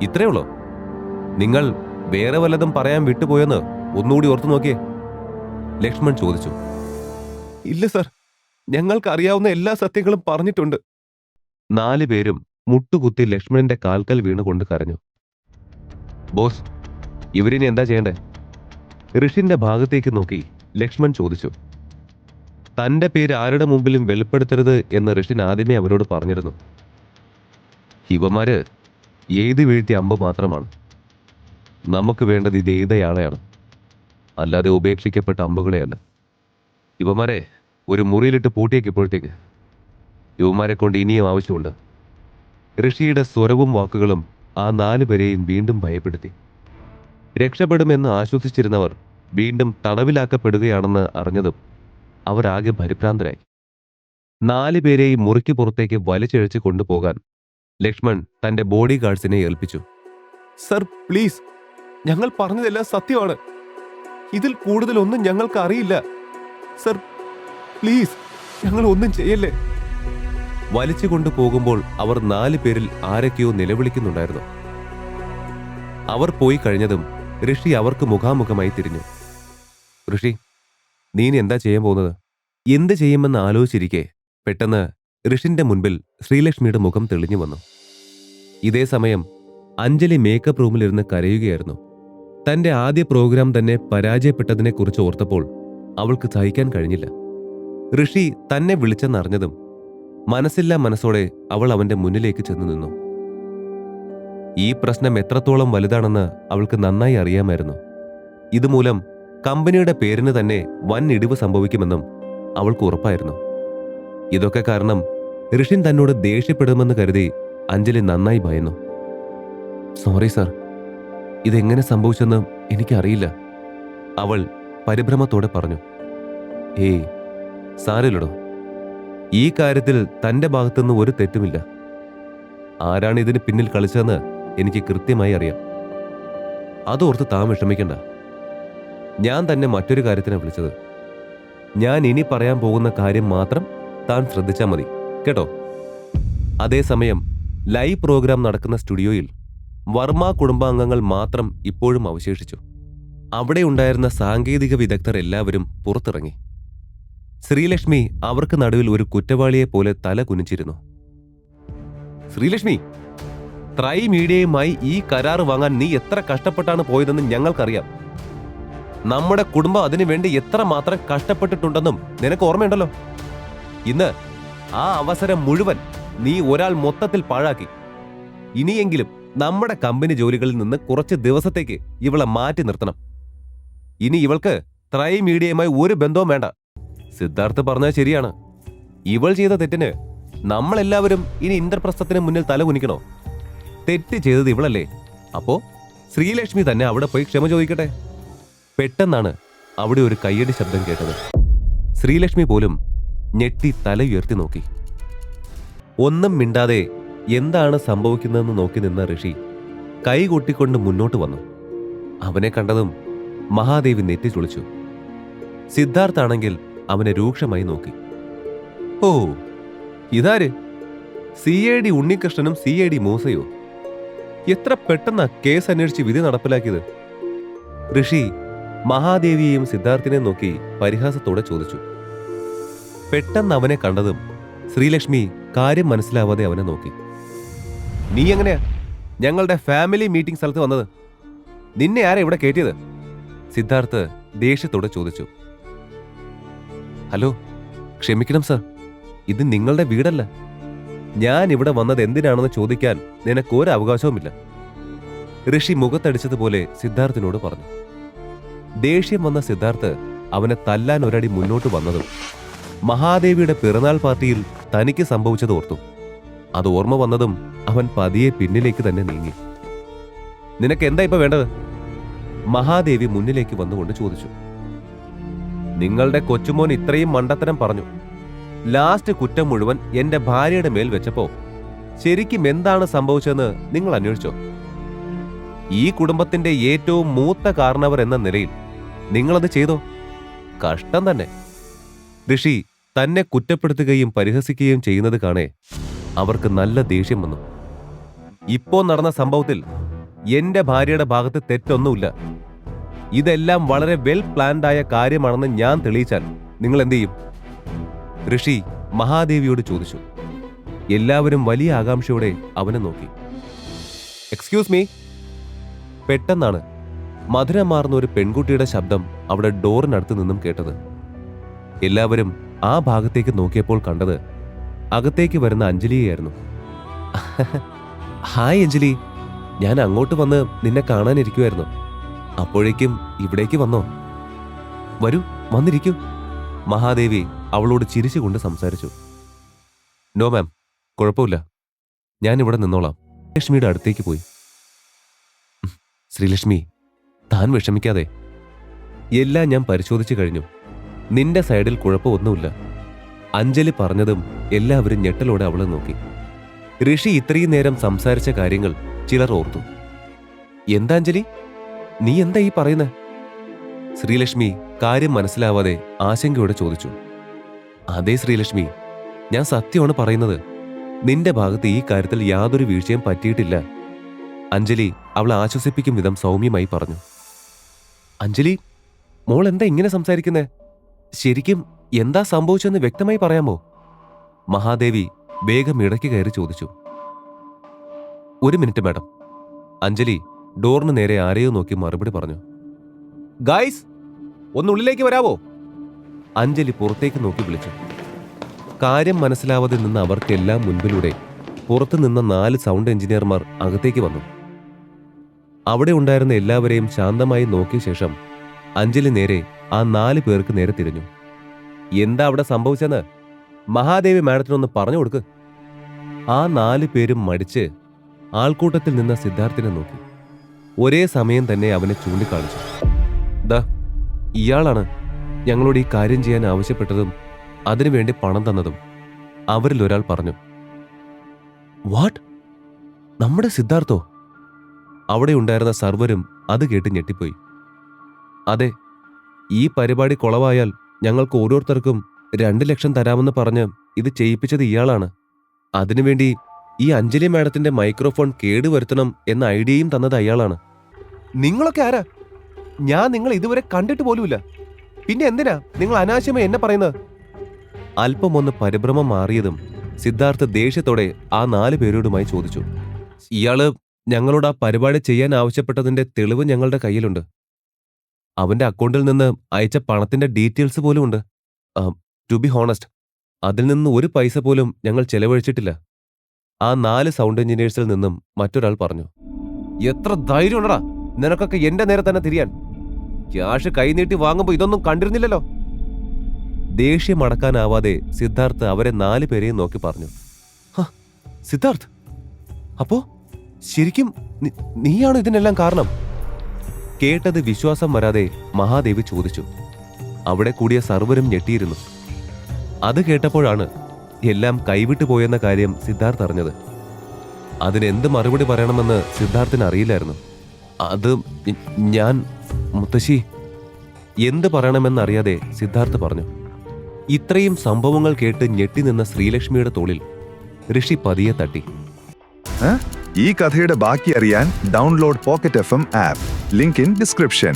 ഇത്രേ ഉള്ളോ? നിങ്ങൾ വേറെ വല്ലതും പറയാൻ വിട്ടുപോയെന്ന് ഒന്നുകൂടി ഓർത്തു നോക്കിയേ, ലക്ഷ്മൺ ചോദിച്ചു. ഇല്ല സർ, ഞങ്ങൾക്ക് അറിയാവുന്ന എല്ലാ സത്യങ്ങളും പറഞ്ഞിട്ടുണ്ട്. 4 പേരും മുട്ടുകുത്തി ലക്ഷ്മണന്റെ കാൽക്കൽ വീണുകൊണ്ട് കരഞ്ഞു. ബോസ്, ഇവരിനി എന്താ ചെയ്യണ്ടേ? ഋഷിന്റെ ഭാഗത്തേക്ക് നോക്കി ലക്ഷ്മൺ ചോദിച്ചു. തന്റെ പേര് ആരുടെ മുമ്പിലും വെളിപ്പെടുത്തരുത് എന്ന് ഋഷിൻ ആദ്യമേ അവരോട് പറഞ്ഞിരുന്നു. ഇവന്മാര് എഴുതി വീഴ്ത്തിയ അമ്പ് മാത്രമാണ്. നമുക്ക് വേണ്ടത് ഇത് എഴുതയാളെയാണ്, അല്ലാതെ ഉപേക്ഷിക്കപ്പെട്ട അമ്പുകളെയല്ല. ഇവന്മാരെ ഒരു മുറിയിലിട്ട് പൂട്ടിയേക്കിപ്പോഴത്തേക്ക് ഇവന്മാരെ കൊണ്ട് ഇനിയും ആവശ്യമുണ്ട്. ഋഷിയുടെ സ്വരവും വാക്കുകളും ആ 4 പേരെയും വീണ്ടും ഭയപ്പെടുത്തി. രക്ഷപ്പെടുമെന്ന് ആശ്വസിച്ചിരുന്നവർ വീണ്ടും തടവിലാക്കപ്പെടുകയാണെന്ന് അറിഞ്ഞതും അവരാകെ പരിഭ്രാന്തരായി. 4 പേരെയും മുറിക്ക് പുറത്തേക്ക് വലിച്ചിഴച്ച് കൊണ്ടുപോകാൻ ലക്ഷ്മൺ തന്റെ ബോഡി ഗാർഡ്സിനെ ഏൽപ്പിച്ചു. സർ പ്ലീസ്, ഞങ്ങൾ പറഞ്ഞതെല്ലാം സത്യമാണ്. ഇതിൽ കൂടുതലൊന്നും ഞങ്ങൾക്ക് അറിയില്ല. സർ പ്ലീസ്, ഞങ്ങൾ ഒന്നും ചെയ്യല്ലേ. വലിച്ചു കൊണ്ടുപോകുമ്പോൾ അവർ 4 പേരിൽ ആരൊക്കെയോ നിലവിളിക്കുന്നുണ്ടായിരുന്നു. അവർ പോയി കഴിഞ്ഞതും ഋഷി അവർക്ക് മുഖാമുഖമായി തിരിഞ്ഞു. ഋഷി, നീ എന്താ ചെയ്യാൻ പോകുന്നത്? എന്ത് ചെയ്യുമെന്ന് ആലോചിച്ചിരിക്കെ പെട്ടെന്ന് ഋഷിന്റെ മുൻപിൽ ശ്രീലക്ഷ്മിയുടെ മുഖം തെളിഞ്ഞു വന്നു. ഇതേ സമയം അഞ്ജലി മേക്കപ്പ് റൂമിലിരുന്ന് കരയുകയായിരുന്നു. തന്റെ ആദ്യ പ്രോഗ്രാം തന്നെ പരാജയപ്പെട്ടതിനെക്കുറിച്ച് ഓർത്തപ്പോൾ അവൾക്ക് സഹിക്കാൻ കഴിഞ്ഞില്ല. ഋഷി തന്നെ വിളിച്ചെന്നറിഞ്ഞതും മനസ്സില്ലാ മനസ്സോടെ അവൾ അവന്റെ മുന്നിലേക്ക് ചെന്നു നിന്നു. ഈ പ്രശ്നം എത്രത്തോളം വലുതാണെന്ന് അവൾക്ക് നന്നായി അറിയാമായിരുന്നു. ഇതുമൂലം കമ്പനിയുടെ പേരിന് തന്നെ വൻ ഇടിവ് സംഭവിക്കുമെന്നും അവൾക്ക് ഉറപ്പായിരുന്നു. ഇതൊക്കെ കാരണം ഋഷിൻ തന്നോട് ദേഷ്യപ്പെടുമെന്ന് കരുതി അഞ്ജലി നന്നായി ഭയന്നു. സോറി സാർ, ഇതെങ്ങനെ സംഭവിച്ചെന്ന് എനിക്കറിയില്ല, അവൾ പരിഭ്രമത്തോടെ പറഞ്ഞു. ഏയ് സാരില്ലടോ, ഈ കാര്യത്തിൽ തന്റെ ഭാഗത്തുനിന്ന് ഒരു തെറ്റുമില്ല. ആരാണ് ഇതിന് പിന്നിൽ കളിച്ചതെന്ന് എനിക്ക് കൃത്യമായി അറിയാം. അതോർത്ത് താൻ വിഷമിക്കണ്ട. ഞാൻ തന്നെ മറ്റൊരു കാര്യത്തിനാണ് വിളിച്ചത്. ഞാൻ ഇനി പറയാൻ പോകുന്ന കാര്യം മാത്രം താൻ ശ്രദ്ധിച്ചാൽ മതി, കേട്ടോ? അതേസമയം ലൈവ് പ്രോഗ്രാം നടക്കുന്ന സ്റ്റുഡിയോയിൽ വർമ്മ കുടുംബാംഗങ്ങൾ മാത്രം ഇപ്പോഴും അവശേഷിച്ചു. അവിടെ ഉണ്ടായിരുന്ന സാങ്കേതിക വിദഗ്ധർ എല്ലാവരും പുറത്തിറങ്ങി. ശ്രീലക്ഷ്മി അവർക്ക് നടുവിൽ ഒരു കുറ്റവാളിയെ പോലെ തല കുനിച്ചിരുന്നു. ശ്രീലക്ഷ്മി, ട്രൈ മീഡിയയുമായി ഈ കരാർ വാങ്ങാൻ നീ എത്ര കഷ്ടപ്പെട്ടാണ് പോയതെന്ന് ഞങ്ങൾക്കറിയാം. നമ്മുടെ കുടുംബം അതിനുവേണ്ടി എത്ര മാത്രം കഷ്ടപ്പെട്ടിട്ടുണ്ടെന്നും നിനക്ക് ഓർമ്മയുണ്ടല്ലോ. ഇന്ന് ആ അവസരം മുഴുവൻ നീ ഒരാൾ മൊത്തത്തിൽ പാഴാക്കി. ഇനിയെങ്കിലും നമ്മുടെ കമ്പനി ജോലികളിൽ നിന്ന് കുറച്ച് ദിവസത്തേക്ക് ഇവളെ മാറ്റി നിർത്തണം. ഇനി ഇവൾക്ക് ട്രൈ മീഡിയയുമായി ഒരു ബന്ധവും വേണ്ട. സിദ്ധാർത്ഥ് പറഞ്ഞത് ശരിയാണ്. ഇവൾ ചെയ്ത തെറ്റിന് നമ്മളെല്ലാവരും ഇനി ഇന്ദ്രപ്രസ്ഥത്തിന് മുന്നിൽ തല കുനിക്കണോ? തെറ്റ് ചെയ്തത് ഇവളല്ലേ? അപ്പോ ശ്രീലക്ഷ്മി തന്നെ അവിടെ പോയി ക്ഷമ ചോദിക്കട്ടെ. പെട്ടെന്നാണ് അവിടെ ഒരു കയ്യടി ശബ്ദം കേട്ടത്. ശ്രീലക്ഷ്മി പോലും ഞെട്ടി തല ഉയർത്തി നോക്കി. ഒന്നും മിണ്ടാതെ എന്താണ് സംഭവിക്കുന്നതെന്ന് നോക്കി നിന്ന ഋഷി കൈകൊട്ടിക്കൊണ്ട് മുന്നോട്ട് വന്നു. അവനെ കണ്ടതും മഹാദേവി നെറ്റി ചുളിച്ചു. സിദ്ധാർത്ഥാണെങ്കിൽ അവനെ രൂക്ഷമായി നോക്കി. ഓ, ഇതാര്? CID ഉണ്ണികൃഷ്ണനും CID മൂസയോ? എത്ര പെട്ടെന്നാ കേസ് അന്വേഷിച്ച് വിധി നടപ്പിലാക്കിയത്? ഋഷി മഹാദേവിയെയും സിദ്ധാർത്ഥിനെ നോക്കി പരിഹാസത്തോടെ ചോദിച്ചു. പെട്ടെന്ന് അവനെ കണ്ടതും ശ്രീലക്ഷ്മി കാര്യം മനസ്സിലാവാതെ അവനെ നോക്കി. നീ എങ്ങനെയാ ഞങ്ങളുടെ ഫാമിലി മീറ്റിംഗ് സ്ഥലത്ത് വന്നത്? നിന്നെ ആരാ ഇവിടെ കയറ്റിയത്? സിദ്ധാർത്ഥ് ദേഷ്യത്തോടെ ചോദിച്ചു. ഹലോ, ക്ഷമിക്കണം സർ, ഇത് നിങ്ങളുടെ വീടല്ല. ഞാൻ ഇവിടെ വന്നത് എന്തിനാണെന്ന് ചോദിക്കാൻ നിനക്കൊരു അവകാശവുമില്ല, ഋഷി മുഖത്തടിച്ചതുപോലെ സിദ്ധാർത്ഥിനോട് പറഞ്ഞു. ദേഷ്യം വന്ന സിദ്ധാർത്ഥ് അവനെ തല്ലാൻ ഒരടി മുന്നോട്ട് വന്നതും മഹാദേവിയുടെ പിറന്നാൾ പാർട്ടിയിൽ തനിക്ക് സംഭവിച്ചത് ഓർത്തു. അത് ഓർമ്മ വന്നതും അവൻ പതിയെ പിന്നിലേക്ക് തന്നെ നീങ്ങി. നിനക്ക് എന്താ ഇപ്പൊ വേണ്ടത്? മഹാദേവി മുന്നിലേക്ക് വന്നുകൊണ്ട് ചോദിച്ചു. നിങ്ങളുടെ കൊച്ചുമോൻ ഇത്രയും മണ്ടത്തരം പറഞ്ഞു. ലാസ്റ്റ് കുറ്റം മുഴുവൻ എന്റെ ഭാര്യയുടെ മേൽ വെച്ചപ്പോ ശരിക്കും എന്താണ് സംഭവിച്ചതെന്ന് നിങ്ങൾ അന്വേഷിച്ചോ? ഈ കുടുംബത്തിന്റെ ഏറ്റവും മൂത്ത കാരണവർ എന്ന നിലയിൽ നിങ്ങളത് ചെയ്തോ? കഷ്ടം തന്നെ. ഋഷി തന്നെ കുറ്റപ്പെടുത്തുകയും പരിഹസിക്കുകയും ചെയ്യുന്നത് കാണേ അവർക്ക് നല്ല ദേഷ്യം വന്നു. ഇപ്പോ നടന്ന സംഭവത്തിൽ എന്റെ ഭാര്യയുടെ ഭാഗത്ത് തെറ്റൊന്നുമില്ല. ഇതെല്ലാം വളരെ വെൽ പ്ലാൻഡായ കാര്യമാണെന്ന് ഞാൻ തെളിയിച്ചാൽ നിങ്ങൾ എന്ത് ചെയ്യും? ഋഷി മഹാദേവിയോട് ചോദിച്ചു. എല്ലാവരും വലിയ ആകാംക്ഷയോടെ അവനെ നോക്കി. Excuse me. പെട്ടെന്നാണ് മധുരമാർന്ന ഒരു പെൺകുട്ടിയുടെ ശബ്ദം അവിടെ ഡോറിനടുത്ത് നിന്നും കേട്ടത്. എല്ലാവരും ആ ഭാഗത്തേക്ക് നോക്കിയപ്പോൾ കണ്ടത് അകത്തേക്ക് വരുന്ന അഞ്ജലിയായിരുന്നു. ഹായ് അഞ്ജലി, ഞാൻ അങ്ങോട്ട് വന്ന് നിന്നെ കാണാനിരിക്കുമായിരുന്നു. അപ്പോഴേക്കും ഇവിടേക്ക് വന്നോ? വരൂ, വന്നിരിക്കൂ. മഹാദേവി അവളോട് ചിരിച്ചുകൊണ്ട് സംസാരിച്ചു. നോ മാം, കുഴപ്പമില്ല, ഞാൻ ഇവിടെ നിന്നോളാം. ലക്ഷ്മിയുടെ അടുത്തേക്ക് പോയി. ശ്രീലക്ഷ്മി, താൻ വിഷമിക്കാതെ. എല്ലാം ഞാൻ പരിശോധിച്ചു കഴിഞ്ഞു. നിന്റെ സൈഡിൽ കുഴപ്പമൊന്നുമില്ല. അഞ്ജലി പറഞ്ഞതും എല്ലാവരും ഞെട്ടലോടെ അവളെ നോക്കി. ഋഷി ഇത്രയും നേരം സംസാരിച്ച കാര്യങ്ങൾ ചിലർ ഓർത്തു. എന്താ അഞ്ജലി, നീ എന്താ ഈ പറയുന്നത്? ശ്രീലക്ഷ്മി കാര്യം മനസ്സിലാവാതെ ആശങ്കയോടെ ചോദിച്ചു. അതേ ശ്രീലക്ഷ്മി, ഞാൻ സത്യമാണ് പറയുന്നത്. നിന്റെ ഭാഗത്ത് ഈ കാര്യത്തിൽ യാതൊരു വീഴ്ചയും പറ്റിയിട്ടില്ല. അഞ്ജലി അവളെ ആശ്വസിപ്പിക്കും വിധം സൗമ്യമായി പറഞ്ഞു. അഞ്ജലി, മോൾ എന്താ ഇങ്ങനെ സംസാരിക്കുന്നേ? ശരിക്കും എന്താ സംഭവിച്ചെന്ന് വ്യക്തമായി പറയാമോ? മഹാദേവി വേഗം ഇടയ്ക്ക് കയറി ചോദിച്ചു. ഒരു മിനിറ്റ് മാഡം. അഞ്ജലി ഡോറിന് നേരെ ആരെയോ നോക്കി മറുപടി പറഞ്ഞു. ഗായ്സ്, ഒന്നുള്ളിലേക്ക് വരാവോ? അഞ്ജലി പുറത്തേക്ക് നോക്കി വിളിച്ചു. കാര്യം മനസ്സിലാവാതെ നിന്ന അവർക്കെല്ലാം മുൻപിലൂടെ പുറത്തു നിന്ന 4 സൗണ്ട് എഞ്ചിനീയർമാർ അകത്തേക്ക് വന്നു. അവിടെ ഉണ്ടായിരുന്ന എല്ലാവരെയും ശാന്തമായി നോക്കിയ ശേഷം അഞ്ജലി നേരെ ആ 4 പേർക്ക് നേരെ തിരിഞ്ഞു. എന്താ അവിടെ സംഭവിച്ചെന്ന് മഹാദേവി മാഡത്തിനൊന്ന് പറഞ്ഞു കൊടുക്ക്. ആ 4 പേരും മടിച്ച് ആൾക്കൂട്ടത്തിൽ നിന്ന സിദ്ധാർത്ഥിനെ നോക്കി. ഒരേ സമയം തന്നെ അവനെ ചൂണ്ടിക്കാണിച്ചു. ദാ ഇയാളാണ് ഞങ്ങളോട് ഈ കാര്യം ചെയ്യാൻ ആവശ്യപ്പെട്ടതും അതിനുവേണ്ടി പണം തന്നതും. അവരിൽ ഒരാൾ പറഞ്ഞു. വാട്ട്? നമ്മുടെ സിദ്ധാർത്ഥോ? അവിടെ ഉണ്ടായിരുന്ന സർവരും അത് കേട്ട് ഞെട്ടിപ്പോയി. അതെ, ഈ പരിപാടി കുളവായാൽ ഞങ്ങൾക്ക് ഓരോരുത്തർക്കും 2 ലക്ഷം തരാമെന്ന് പറഞ്ഞ് ഇത് ചെയ്യിപ്പിച്ചത് ഇയാളാണ്. അതിനുവേണ്ടി ഈ അഞ്ജലി മാഡത്തിന്റെ മൈക്രോഫോൺ കേടുവരുത്തണം എന്ന ഐഡിയയും തന്നത് അയാളാണ്. നിങ്ങളൊക്കെ ആരാ? ഞാൻ നിങ്ങൾ ഇതുവരെ കണ്ടിട്ട് പോലുമില്ല. പിന്നെ എന്തിനാ നിങ്ങൾ അനാവശ്യമായി എന്നെ പറയുന്നത്? അല്പം ഒന്ന് പരിഭ്രമം മാറിയതും സിദ്ധാർത്ഥ് ദേഷ്യത്തോടെ ആ 4 പേരോടുമായി ചോദിച്ചു. ഇയാള് ഞങ്ങളോട് ആ പരിപാടി ചെയ്യാൻ ആവശ്യപ്പെട്ടതിന്റെ തെളിവ് ഞങ്ങളുടെ കയ്യിലുണ്ട്. അവന്റെ അക്കൗണ്ടിൽ നിന്ന് അയച്ച പണത്തിന്റെ ഡീറ്റെയിൽസ് പോലും ഉണ്ട്. ടു ബി ഹോണസ്റ്റ്, അതിൽ നിന്ന് ഒരു പൈസ പോലും ഞങ്ങൾ ചെലവഴിച്ചിട്ടില്ല. ആ 4 സൗണ്ട് എഞ്ചിനീയേഴ്സിൽ നിന്നും മറ്റൊരാൾ പറഞ്ഞു. എത്ര ധൈര്യമുണ്ടടാ നിനക്കൊക്കെ എന്റെ നേരെ തന്നെ തിരിയാൻ? ക്യാഷ് കൈനീട്ടി വാങ്ങുമ്പോൾ ഇതൊന്നും കണ്ടിരുന്നില്ലല്ലോ. ദേഷ്യം അടക്കാനാവാതെ സിദ്ധാർത്ഥ് അവരെ 4 പേരെയും നോക്കി പറഞ്ഞു. സിദ്ധാർത്ഥ്, അപ്പോ ശരിക്കും നീയാണോ ഇതിനെല്ലാം കാരണം? കേട്ടത് വിശ്വാസം വരാതെ മഹാദേവി ചോദിച്ചു. അവിടെ കൂടിയ സർവരും ഞെട്ടിയിരുന്നു. അത് കേട്ടപ്പോഴാണ് എല്ലാം കൈവിട്ടു പോയെന്ന കാര്യം സിദ്ധാർത്ഥ് അറിഞ്ഞത്. അതിനെന്ത് മറുപടി പറയണമെന്ന് സിദ്ധാർത്ഥിന് അറിയില്ലായിരുന്നു. അത് ഞാൻ മുത്തശ്ശി, എന്ത് പറയണമെന്നറിയാതെ സിദ്ധാർത്ഥ് പറഞ്ഞു. ഇത്രയും സംഭവങ്ങൾ കേട്ട് ഞെട്ടി നിന്ന ശ്രീലക്ഷ്മിയുടെ തോളിൽ ഋഷി പതിയെ തട്ടി. ഈ കഥയുടെ ബാക്കി അറിയാൻ download pocket FM app. Link in description.